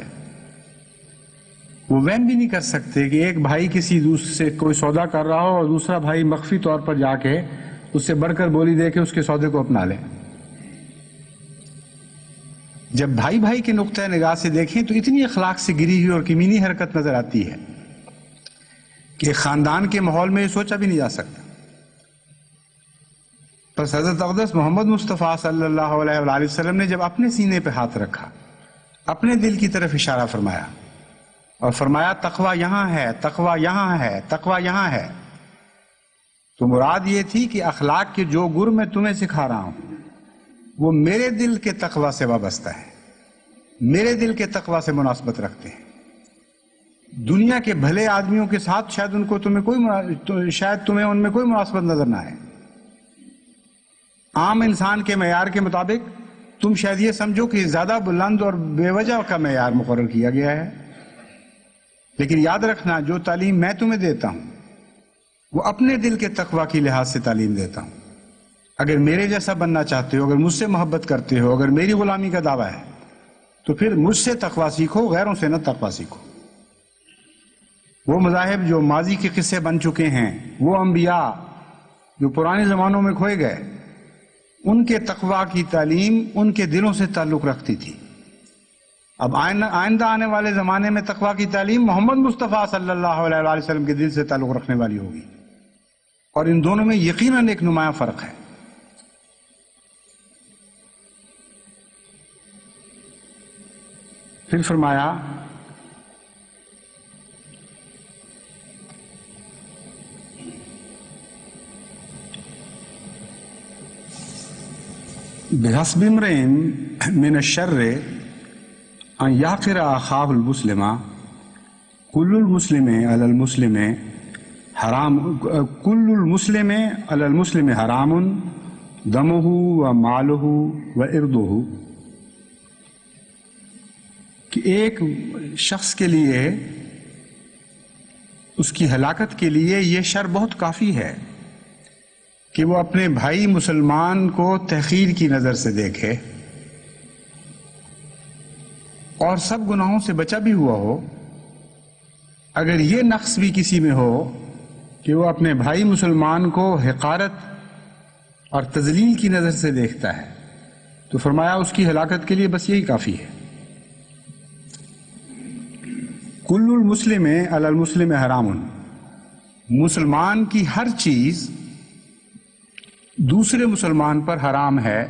وہ وہم بھی نہیں کر سکتے کہ ایک بھائی کسی دوسرے سے کوئی سودا کر رہا ہو اور دوسرا بھائی مخفی طور پر جا کے اس سے بڑھ کر بولی دے کے اس کے سودے کو اپنا لے۔ جب بھائی بھائی کے نقطۂ نگاہ سے دیکھیں تو اتنی اخلاق سے گری ہوئی اور کمینی حرکت نظر آتی ہے کہ خاندان کے ماحول میں یہ سوچا بھی نہیں جا سکتا۔ بس حضرت اقدس محمد مصطفیٰ صلی اللہ علیہ وآلہ وسلم نے جب اپنے سینے پہ ہاتھ رکھا، اپنے دل کی طرف اشارہ فرمایا اور فرمایا تقویٰ یہاں ہے، تقویٰ یہاں ہے، تقویٰ یہاں ہے، تو مراد یہ تھی کہ اخلاق کے جو گر میں تمہیں سکھا رہا ہوں وہ میرے دل کے تقویٰ سے وابستہ ہے، میرے دل کے تقویٰ سے مناسبت رکھتے ہیں۔ دنیا کے بھلے آدمیوں کے ساتھ شاید تمہیں ان میں کوئی مناسبت نظر نہ آئے، عام انسان کے معیار کے مطابق تم شاید یہ سمجھو کہ زیادہ بلند اور بے وجہ کا معیار مقرر کیا گیا ہے، لیکن یاد رکھنا جو تعلیم میں تمہیں دیتا ہوں وہ اپنے دل کے تقویٰ کی لحاظ سے تعلیم دیتا ہوں۔ اگر میرے جیسا بننا چاہتے ہو، اگر مجھ سے محبت کرتے ہو، اگر میری غلامی کا دعویٰ ہے تو پھر مجھ سے تقویٰ سیکھو، غیروں سے نہ تقویٰ سیکھو۔ وہ مذاہب جو ماضی کے قصے بن چکے ہیں، وہ انبیاء جو پرانے زمانوں میں کھوئے گئے، ان کے تقویٰ کی تعلیم ان کے دلوں سے تعلق رکھتی تھی۔ اب آئندہ آنے والے زمانے میں تقویٰ کی تعلیم محمد مصطفیٰ صلی اللہ علیہ وآلہ وسلم کے دل سے تعلق رکھنے والی ہوگی، اور ان دونوں میں یقیناً ایک نمایاں فرق ہے۔ پھر فرمایا بحسب امرئ من الشر ان یحقر اخاہ المسلم کل المسلم علی المسلم حرام، کل المسلم علی المسلم حرام دمہ و مالہ و عرضہ، کہ ایک شخص کے لیے اس کی ہلاکت کے لیے یہ شر بہت کافی ہے کہ وہ اپنے بھائی مسلمان کو تحقیر کی نظر سے دیکھے اور سب گناہوں سے بچا بھی ہوا ہو۔ اگر یہ نقص بھی کسی میں ہو کہ وہ اپنے بھائی مسلمان کو حقارت اور تذلیل کی نظر سے دیکھتا ہے تو فرمایا اس کی ہلاکت کے لیے بس یہی کافی ہے۔ کل المسلم علی المسلم حرام، مسلمان کی ہر چیز دوسرے مسلمان پر حرام ہے،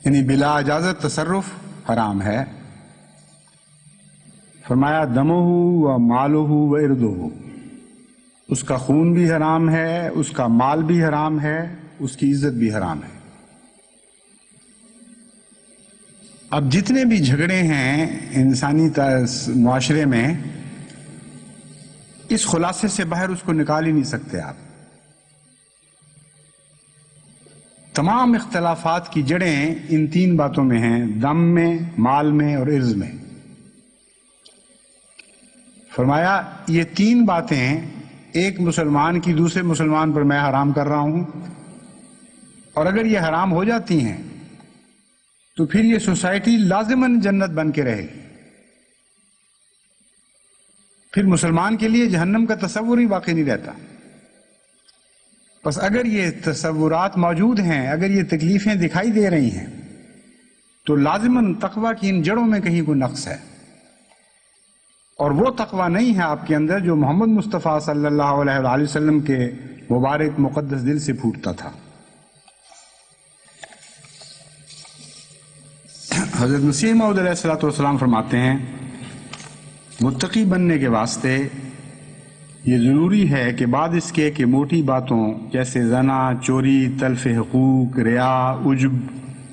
یعنی بلا اجازت تصرف حرام ہے۔ فرمایا دمہ و مالہ و عرضہ، اس کا خون بھی حرام ہے، اس کا مال بھی حرام ہے، اس کی عزت بھی حرام ہے۔ اب جتنے بھی جھگڑے ہیں انسانی معاشرے میں، اس خلاصے سے باہر اس کو نکال ہی نہیں سکتے آپ۔ تمام اختلافات کی جڑیں ان تین باتوں میں ہیں، دم میں، مال میں اور عرض میں۔ فرمایا یہ تین باتیں ایک مسلمان کی دوسرے مسلمان پر میں حرام کر رہا ہوں، اور اگر یہ حرام ہو جاتی ہیں تو پھر یہ سوسائٹی لازماً جنت بن کے رہے گی، پھر مسلمان کے لیے جہنم کا تصور ہی باقی نہیں رہتا۔ بس اگر یہ تصورات موجود ہیں، اگر یہ تکلیفیں دکھائی دے رہی ہیں تو لازماً تقویٰ کی ان جڑوں میں کہیں کوئی نقص ہے، اور وہ تقویٰ نہیں ہے آپ کے اندر جو محمد مصطفیٰ صلی اللہ علیہ وآلہ وسلم کے مبارک مقدس دل سے پھوٹتا تھا۔ حضرت مسیح موعود علیہ الصلوۃ والسلام فرماتے ہیں متقی بننے کے واسطے یہ ضروری ہے کہ بعد اس کے کہ موٹی باتوں جیسے زنا، چوری، تلف حقوق، ریا، عجب،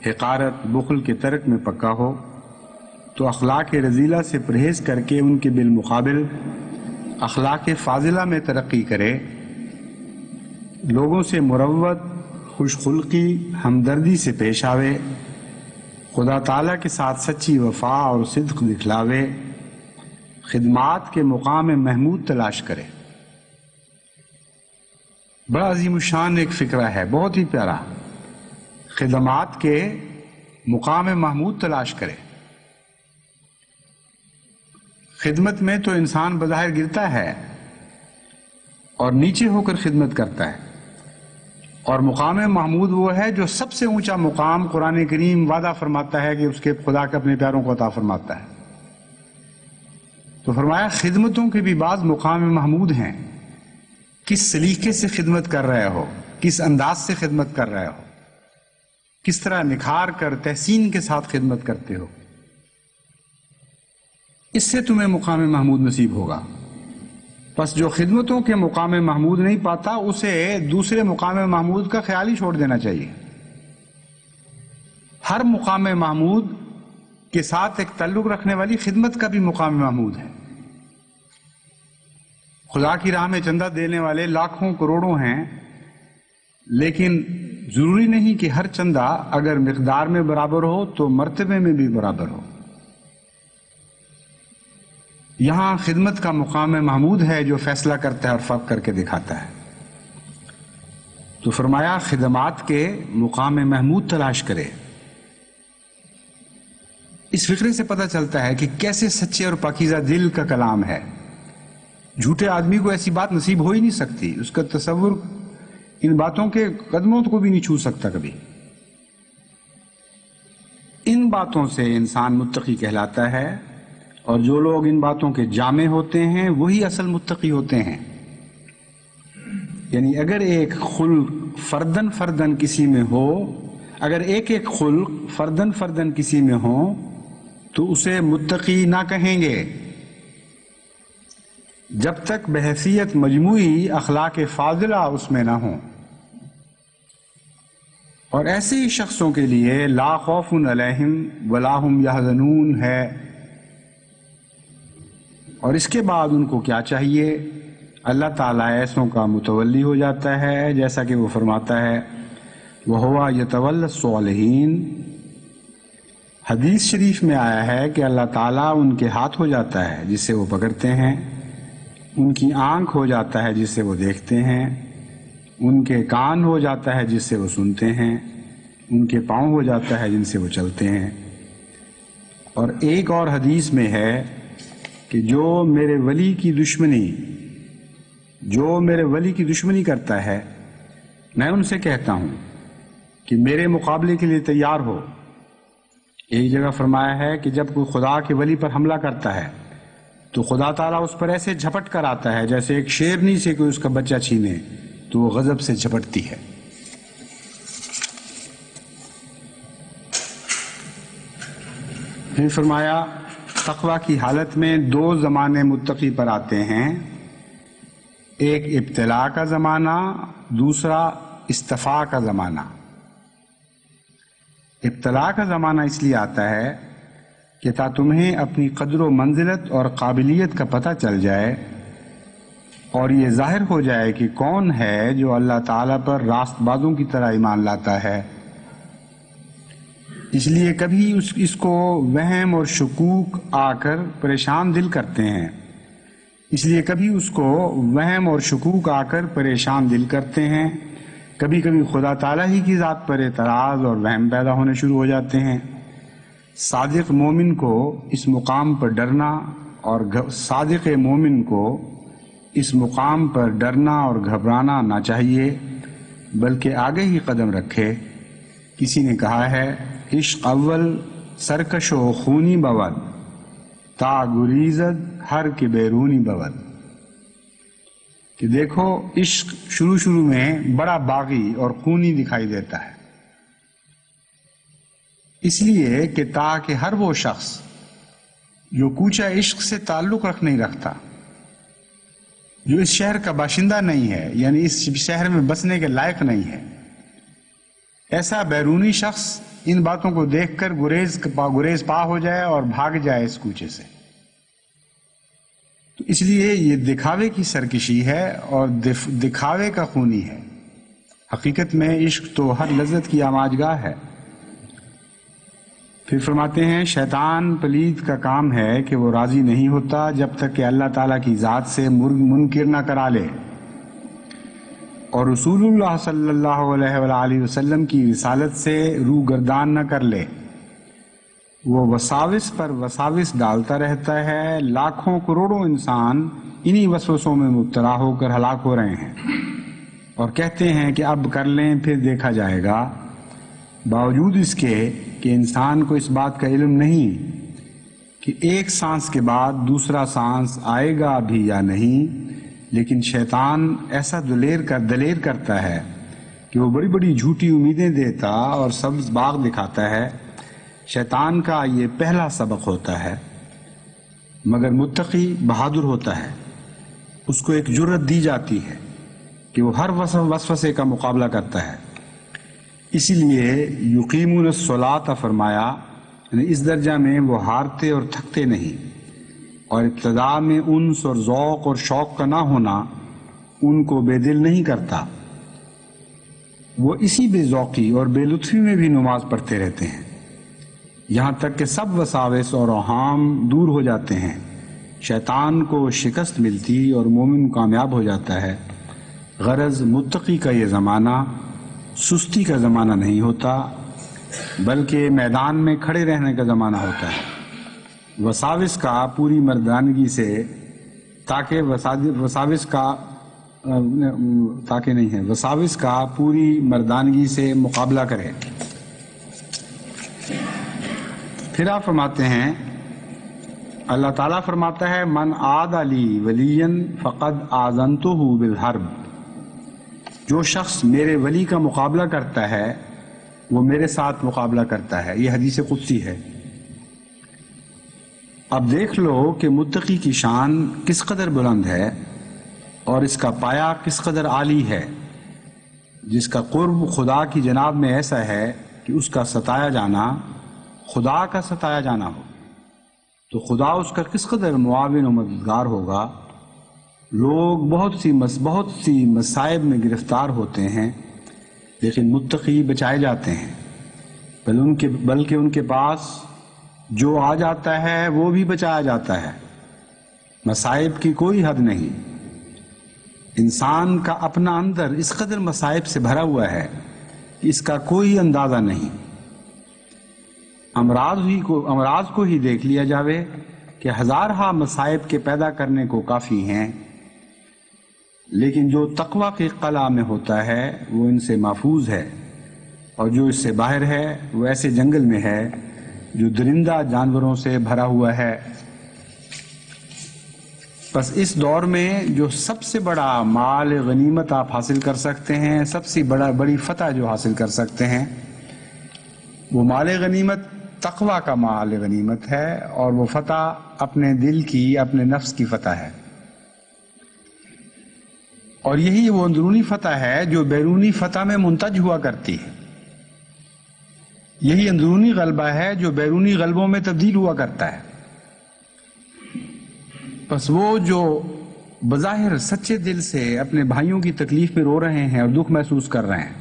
حقارت، بخل کے ترک میں پکا ہو، تو اخلاق رذیلہ سے پرہیز کر کے ان کے بالمقابل اخلاق فاضلہ میں ترقی کرے، لوگوں سے مروت، خوش خلقی ہمدردی سے پیش آوے، خدا تعالیٰ کے ساتھ سچی وفا اور صدق دکھلاوے، خدمات کے مقام محمود تلاش کرے۔ بڑا عظیم الشان ایک فکرہ ہے، بہت ہی پیارا۔ خدمات کے مقام محمود تلاش کرے۔ خدمت میں تو انسان بظاہر گرتا ہے اور نیچے ہو کر خدمت کرتا ہے، اور مقام محمود وہ ہے جو سب سے اونچا مقام قرآن کریم وعدہ فرماتا ہے کہ اس کے خدا کے اپنے پیاروں کو عطا فرماتا ہے۔ تو فرمایا خدمتوں کے بھی بعض مقام محمود ہیں، کس سلیقے سے خدمت کر رہے ہو، کس انداز سے خدمت کر رہے ہو، کس طرح نکھار کر تحسین کے ساتھ خدمت کرتے ہو، اس سے تمہیں مقام محمود نصیب ہوگا۔ بس جو خدمتوں کے مقام محمود نہیں پاتا اسے دوسرے مقام محمود کا خیال ہی چھوڑ دینا چاہیے۔ ہر مقام محمود کے ساتھ ایک تعلق رکھنے والی خدمت کا بھی مقام محمود ہے۔ خدا کی راہ میں چندہ دینے والے لاکھوں کروڑوں ہیں، لیکن ضروری نہیں کہ ہر چندہ اگر مقدار میں برابر ہو تو مرتبے میں بھی برابر ہو۔ یہاں خدمت کا مقام محمود ہے جو فیصلہ کرتا ہے اور فرق کر کے دکھاتا ہے۔ تو فرمایا خدمات کے مقام محمود تلاش کرے۔ اس فکرے سے پتہ چلتا ہے کہ کیسے سچے اور پاکیزہ دل کا کلام ہے۔ جھوٹے آدمی کو ایسی بات نصیب ہو ہی نہیں سکتی، اس کا تصور ان باتوں کے قدموں کو بھی نہیں چھو سکتا کبھی۔ ان باتوں سے انسان متقی کہلاتا ہے، اور جو لوگ ان باتوں کے جامع ہوتے ہیں وہی اصل متقی ہوتے ہیں۔ یعنی اگر ایک خلق فردن فردن کسی میں ہو، اگر ایک ایک خلق فردن فردن کسی میں ہو تو اسے متقی نہ کہیں گے جب تک بحیثیت مجموعی اخلاق فاضلہ اس میں نہ ہوں۔ اور ایسے ہی شخصوں کے لیے لا خوف علیہم ولا هم یحزنون ہے۔ اور اس کے بعد ان کو کیا چاہیے؟ اللہ تعالیٰ ایسوں کا متولی ہو جاتا ہے، جیسا کہ وہ فرماتا ہے وَهُوَ يَتَوَلَّى الصَّالِحِينَ۔ حدیث شریف میں آیا ہے کہ اللہ تعالیٰ ان کے ہاتھ ہو جاتا ہے جس سے وہ پکڑتے ہیں، ان کی آنکھ ہو جاتا ہے جس سے وہ دیکھتے ہیں، ان کے کان ہو جاتا ہے جس سے وہ سنتے ہیں، ان کے پاؤں ہو جاتا ہے جن سے وہ چلتے ہیں۔ اور ایک اور حدیث میں ہے کہ جو میرے ولی کی دشمنی کرتا ہے، میں ان سے کہتا ہوں کہ میرے مقابلے کے لیے تیار ہو۔ ایک جگہ فرمایا ہے کہ جب کوئی خدا کے ولی پر حملہ کرتا ہے تو خدا تعالیٰ اس پر ایسے جھپٹ کر آتا ہے جیسے ایک شیرنی سے کوئی اس کا بچہ چھینے، تو وہ غضب سے جھپٹتی ہے۔ پھر فرمایا تقویٰ کی حالت میں دو زمانے متقی پر آتے ہیں، ایک ابتلاء کا زمانہ، دوسرا استفاء کا زمانہ۔ ابتلاء کا زمانہ اس لیے آتا ہے کہ تا تمہیں اپنی قدر و منزلت اور قابلیت کا پتہ چل جائے اور یہ ظاہر ہو جائے کہ کون ہے جو اللہ تعالیٰ پر راست بازوں کی طرح ایمان لاتا ہے۔ اس لیے کبھی اس کو وہم اور شکوک آ کر پریشان دل کرتے ہیں، کبھی کبھی خدا تعالیٰ ہی کی ذات پر اعتراض اور وہم پیدا ہونے شروع ہو جاتے ہیں۔ صادق مومن کو اس مقام پر ڈرنا اور گھبرانا نہ چاہیے، بلکہ آگے ہی قدم رکھے۔ کسی نے کہا ہے عشق اول سرکش و خونی بود، تا گریزد ہر کے بیرونی بود۔ کہ دیکھو عشق شروع میں بڑا باغی اور خونی دکھائی دیتا ہے، اس لیے کہ تاکہ ہر وہ شخص جو کوچہ عشق سے تعلق نہیں رکھتا، جو اس شہر کا باشندہ نہیں ہے، یعنی اس شہر میں بسنے کے لائق نہیں ہے، ایسا بیرونی شخص ان باتوں کو دیکھ کر گریز پا ہو جائے اور بھاگ جائے اس کوچے سے۔ تو اس لیے یہ دکھاوے کی سرکشی ہے اور دکھاوے کا خونی ہے۔ حقیقت میں عشق تو ہر لذت کی آماجگاہ ہے۔ پھر فرماتے ہیں شیطان پلید کا کام ہے کہ وہ راضی نہیں ہوتا جب تک کہ اللہ تعالیٰ کی ذات سے منکر نہ کرا لے اور رسول اللہ صلی اللہ علیہ وآلہ وسلم کی رسالت سے روح گردان نہ کر لے۔ وہ وساوس پر وساوس ڈالتا رہتا ہے۔ لاکھوں کروڑوں انسان انہی وسوسوں میں مبتلا ہو کر ہلاک ہو رہے ہیں اور کہتے ہیں کہ اب کر لیں پھر دیکھا جائے گا، باوجود اس کے کہ انسان کو اس بات کا علم نہیں کہ ایک سانس کے بعد دوسرا سانس آئے گا بھی یا نہیں۔ لیکن شیطان ایسا دلیر کرتا ہے کہ وہ بڑی بڑی جھوٹی امیدیں دیتا اور سبز باغ دکھاتا ہے۔ شیطان کا یہ پہلا سبق ہوتا ہے، مگر متقی بہادر ہوتا ہے، اس کو ایک جرأت دی جاتی ہے کہ وہ ہر وسوسے کا مقابلہ کرتا ہے۔ اسی لیے یقیمون الصلاۃ فرمایا، یعنی اس درجہ میں وہ ہارتے اور تھکتے نہیں، اور ابتدا میں انس اور ذوق اور شوق کا نہ ہونا ان کو بے دل نہیں کرتا۔ وہ اسی بے ذوقی اور بے لطفی میں بھی نماز پڑھتے رہتے ہیں یہاں تک کہ سب وساوس اور اوہام دور ہو جاتے ہیں، شیطان کو شکست ملتی اور مومن کامیاب ہو جاتا ہے۔ غرض متقی کا یہ زمانہ سستی کا زمانہ نہیں ہوتا، بلکہ میدان میں کھڑے رہنے کا زمانہ ہوتا ہے، وساوس کا پوری مردانگی سے وساوس کا پوری مردانگی سے مقابلہ کرے۔ پھر آپ فرماتے ہیں، اللہ تعالیٰ فرماتا ہے من عاد لی ولیا فقد آذنتہ بالحرب، جو شخص میرے ولی کا مقابلہ کرتا ہے وہ میرے ساتھ مقابلہ کرتا ہے۔ یہ حدیث قدسی ہے۔ اب دیکھ لو کہ متقی کی شان کس قدر بلند ہے اور اس کا پایہ کس قدر عالی ہے، جس کا قرب خدا کی جناب میں ایسا ہے کہ اس کا ستایا جانا خدا کا ستایا جانا ہو، تو خدا اس کا کس قدر معاون و مددگار ہوگا۔ لوگ بہت سی مصائب میں گرفتار ہوتے ہیں لیکن متقی بچائے جاتے ہیں، بلکہ ان کے پاس جو آ جاتا ہے وہ بھی بچایا جاتا ہے۔ مصائب کی کوئی حد نہیں۔ انسان کا اپنا اندر اس قدر مصائب سے بھرا ہوا ہے کہ اس کا کوئی اندازہ نہیں۔ امراض کو ہی دیکھ لیا جاوے کہ ہزارہا مصائب کے پیدا کرنے کو کافی ہیں، لیکن جو تقوی کے قلعہ میں ہوتا ہے وہ ان سے محفوظ ہے، اور جو اس سے باہر ہے وہ ایسے جنگل میں ہے جو درندہ جانوروں سے بھرا ہوا ہے۔ بس اس دور میں جو سب سے بڑا مال غنیمت آپ حاصل کر سکتے ہیں، سب سے بڑی فتح جو حاصل کر سکتے ہیں، وہ مال غنیمت تقوی کا مال غنیمت ہے، اور وہ فتح اپنے دل کی، اپنے نفس کی فتح ہے۔ اور یہی وہ اندرونی فتح ہے جو بیرونی فتح میں منتج ہوا کرتی ہے۔ یہی اندرونی غلبہ ہے جو بیرونی غلبوں میں تبدیل ہوا کرتا ہے۔ بس وہ جو بظاہر سچے دل سے اپنے بھائیوں کی تکلیف میں رو رہے ہیں اور دکھ محسوس کر رہے ہیں،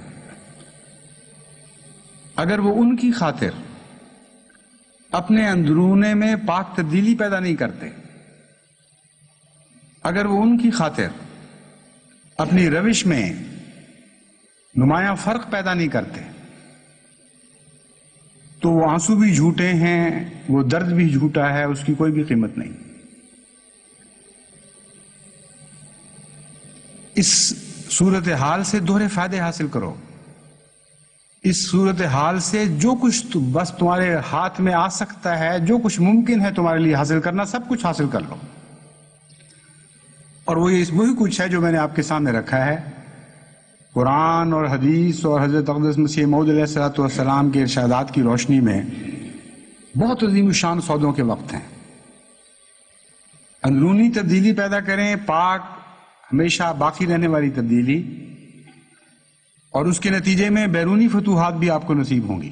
اگر وہ ان کی خاطر اپنے اندرونے میں پاک تبدیلی پیدا نہیں کرتے، اگر وہ ان کی خاطر اپنی روش میں نمایاں فرق پیدا نہیں کرتے، تو وہ آنسو بھی جھوٹے ہیں، وہ درد بھی جھوٹا ہے، اس کی کوئی بھی قیمت نہیں۔ اس صورتحال سے دوہرے فائدے حاصل کرو۔ اس صورتحال سے جو کچھ بس تمہارے ہاتھ میں آ سکتا ہے، جو کچھ ممکن ہے تمہارے لیے حاصل کرنا، سب کچھ حاصل کر لو۔ اور وہی کچھ ہے جو میں نے آپ کے سامنے رکھا ہے، قرآن اور حدیث اور حضرت اقدس مسیح موعود علیہ الصلوۃ والسلام کے ارشادات کی روشنی میں بہت عظیم الشان سودوں کے وقت ہیں۔ اندرونی تبدیلی پیدا کریں، پاک ہمیشہ باقی رہنے والی تبدیلی، اور اس کے نتیجے میں بیرونی فتوحات بھی آپ کو نصیب ہوں گی،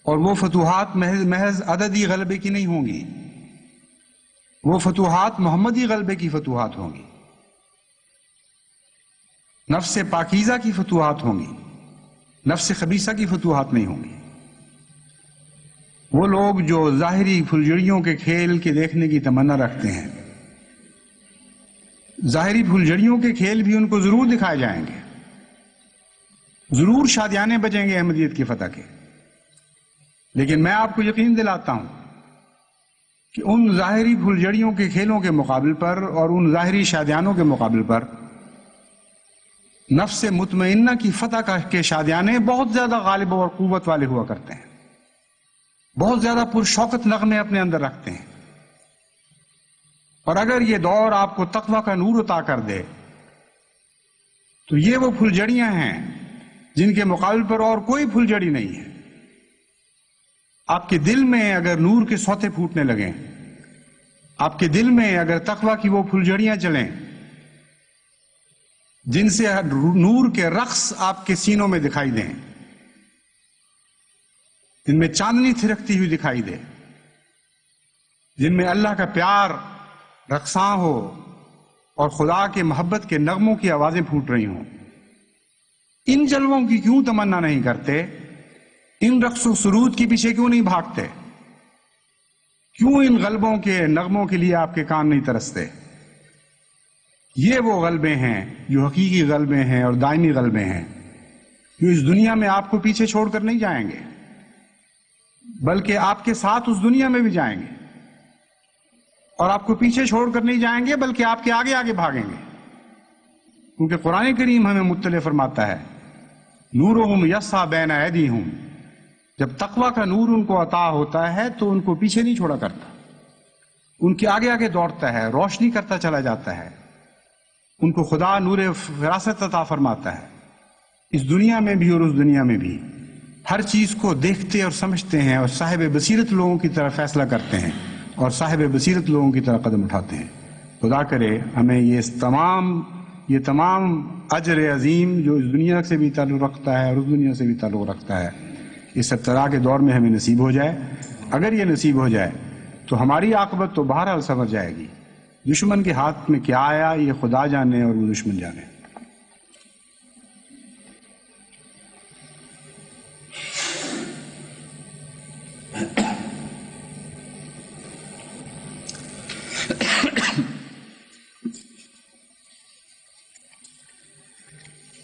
اور وہ فتوحات محض عددی غلبے کی نہیں ہوں گی، وہ فتوحات محمدی غلبے کی فتوحات ہوں گی۔ نفس پاکیزہ کی فتوحات ہوں گی، نفس خبیثہ کی فتوحات نہیں ہوں گی۔ وہ لوگ جو ظاہری پھلجھڑیوں کے کھیل کے دیکھنے کی تمنا رکھتے ہیں، ظاہری پھلجھڑیوں کے کھیل بھی ان کو ضرور دکھائے جائیں گے، ضرور شادیانے بجیں گے احمدیت کی فتح کے، لیکن میں آپ کو یقین دلاتا ہوں کہ ان ظاہری پھلجھڑیوں کے کھیلوں کے مقابل پر اور ان ظاہری شادیانوں کے مقابل پر نفس مطمئنہ کی فتح کے شادیانے بہت زیادہ غالب اور قوت والے ہوا کرتے ہیں، بہت زیادہ پرشوقت نغمے اپنے اندر رکھتے ہیں۔ اور اگر یہ دور آپ کو تقویٰ کا نور عطا کر دے تو یہ وہ پھلجھڑیاں ہیں جن کے مقابل پر اور کوئی پھلجھڑی نہیں ہے۔ آپ کے دل میں اگر نور کے سوتے پھوٹنے لگیں، آپ کے دل میں اگر تقویٰ کی وہ پھلجھڑیاں چلیں جن سے نور کے رقص آپ کے سینوں میں دکھائی دیں، جن میں چاندنی تھرکتی ہوئی دکھائی دے، جن میں اللہ کا پیار رقصاں ہو اور خدا کے محبت کے نغموں کی آوازیں پھوٹ رہی ہوں، ان جلووں کی کیوں تمنا نہیں کرتے؟ ان رقص و سرود کے پیچھے کیوں نہیں بھاگتے؟ کیوں ان غلبوں کے نغموں کے لیے آپ کے کان نہیں ترستے؟ یہ وہ غلبے ہیں جو حقیقی غلبے ہیں اور دائمی غلبے ہیں، جو اس دنیا میں آپ کو پیچھے چھوڑ کر نہیں جائیں گے، بلکہ آپ کے ساتھ اس دنیا میں بھی جائیں گے، اور آپ کو پیچھے چھوڑ کر نہیں جائیں گے بلکہ آپ کے آگے آگے بھاگیں گے، کیونکہ قرآن کریم ہمیں مطلع فرماتا ہے نورہم یسعی بین ایدیہم، جب تقویٰ کا نور ان کو عطا ہوتا ہے تو ان کو پیچھے نہیں چھوڑا کرتا، ان کے آگے آگے دوڑتا ہے، روشنی کرتا چلا جاتا ہے، ان کو خدا نور فراست عطا فرماتا ہے، اس دنیا میں بھی اور اس دنیا میں بھی ہر چیز کو دیکھتے اور سمجھتے ہیں، اور صاحب بصیرت لوگوں کی طرح فیصلہ کرتے ہیں اور صاحب بصیرت لوگوں کی طرح قدم اٹھاتے ہیں۔ خدا کرے ہمیں یہ تمام اجر عظیم جو اس دنیا سے بھی تعلق رکھتا ہے اور اس دنیا سے بھی تعلق رکھتا ہے، اس ابتلا کے دور میں ہمیں نصیب ہو جائے۔ اگر یہ نصیب ہو جائے تو ہماری عاقبت تو بہرحال سنور جائے گی، دشمن کے ہاتھ میں کیا آیا یہ خدا جانے اور وہ دشمن جانے۔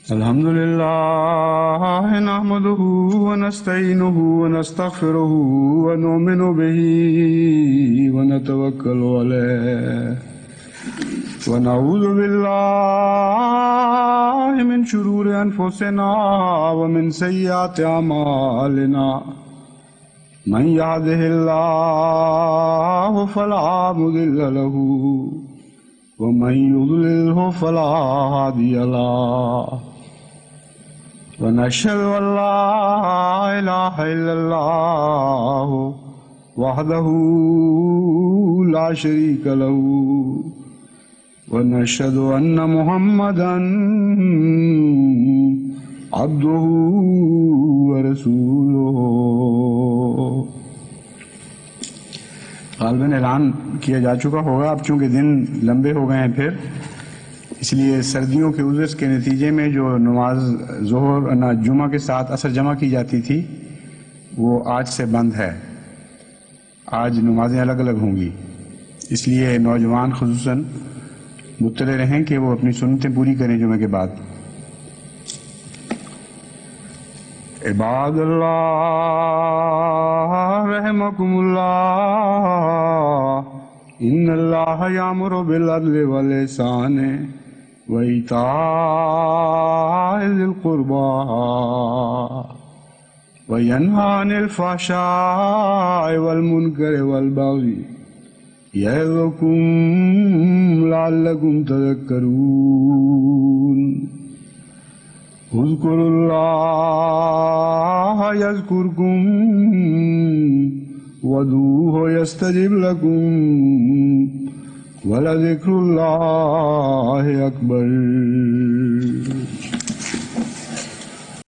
الحمد للہ نحمده ونستعینه ونستغفره ونؤمن به ونتوکل علیہ ونعوذ باللہ من شرور انفسنا ومن سیئات اعمالنا من يهده اللہ فلا مضل له ومن يضلله فلا هادي له ونشهد أن لا إله إلا الله وحده لا شريك له ونشهد أن محمدا عبده ورسوله۔ غالباً اعلان کیا جا چکا ہوگا، اب چونکہ دن لمبے ہو گئے ہیں پھر، اس لیے سردیوں کے عذر کے نتیجے میں جو نماز ظہر جمعہ کے ساتھ عصر جمع کی جاتی تھی وہ آج سے بند ہے، آج نمازیں الگ الگ ہوں گی، اس لیے نوجوان خصوصاً مطلع رہیں کہ وہ اپنی سنتیں پوری کریں جمعہ کے بعد۔ عباد اللہ رحمکم اللہ، ان اللہ یامر بالعدل والاحسان وإیتاء ذی القربى وینہی عن الفحشاء والمنکر والبغی یعظکم لعلکم تذکرون۔ اذکروا اللہ یذکرکم وادعوہ یستجب لکم وَلَذِكْرُ اللَّهِ أَكْبَرُ۔